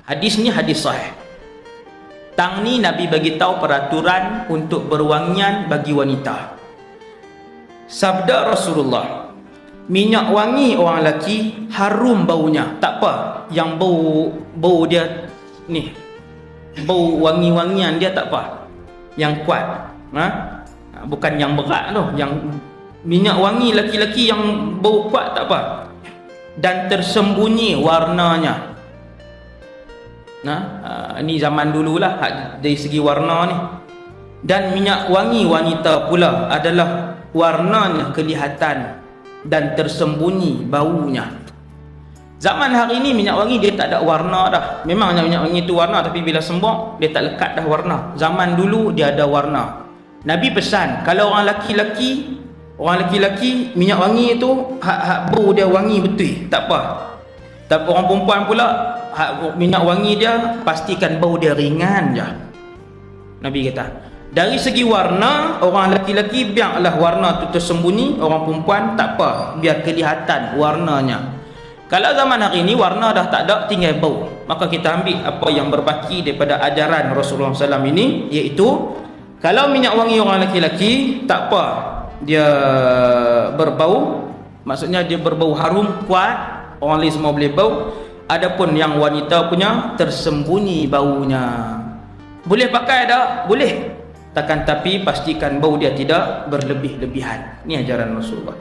Hadis ni hadis sahih. Tang ni Nabi bagi tahu peraturan untuk berwangian bagi wanita. Sabda Rasulullah, minyak wangi orang lelaki harum baunya, tak apa yang bau dia ni, bau wangi-wangian dia tak apa yang kuat, bukan yang berat tu, yang minyak wangi laki-laki yang bau kuat tak apa, dan tersembunyi warnanya. Ini zaman dululah dari segi warna ni. Dan minyak wangi wanita pula adalah warnanya kelihatan dan tersembunyi baunya. Zaman hari ni minyak wangi dia tak ada warna dah. Memangnya minyak wangi tu warna, tapi bila sembok dia tak lekat dah warna. Zaman dulu dia ada warna. Nabi pesan kalau orang laki-laki minyak wangi tu bau dia wangi betul, tak apa. Tapi orang perempuan pula minyak wangi dia pastikan bau dia ringan je. Nabi kata dari segi warna, orang laki-laki biarlah warna tu tersembunyi, orang perempuan tak apa, biar kelihatan warnanya. Kalau zaman hari ni warna dah tak ada, tinggal bau, maka kita ambil apa yang berbaki daripada ajaran Rasulullah SAW ini, iaitu kalau minyak wangi orang laki-laki tak apa dia berbau, maksudnya dia berbau harum kuat, orang lain semua boleh bau. Adapun yang wanita punya tersembunyi baunya. Boleh pakai tak? Boleh. Takkan tapi pastikan bau dia tidak berlebih-lebihan. Ini ajaran Rasulullah.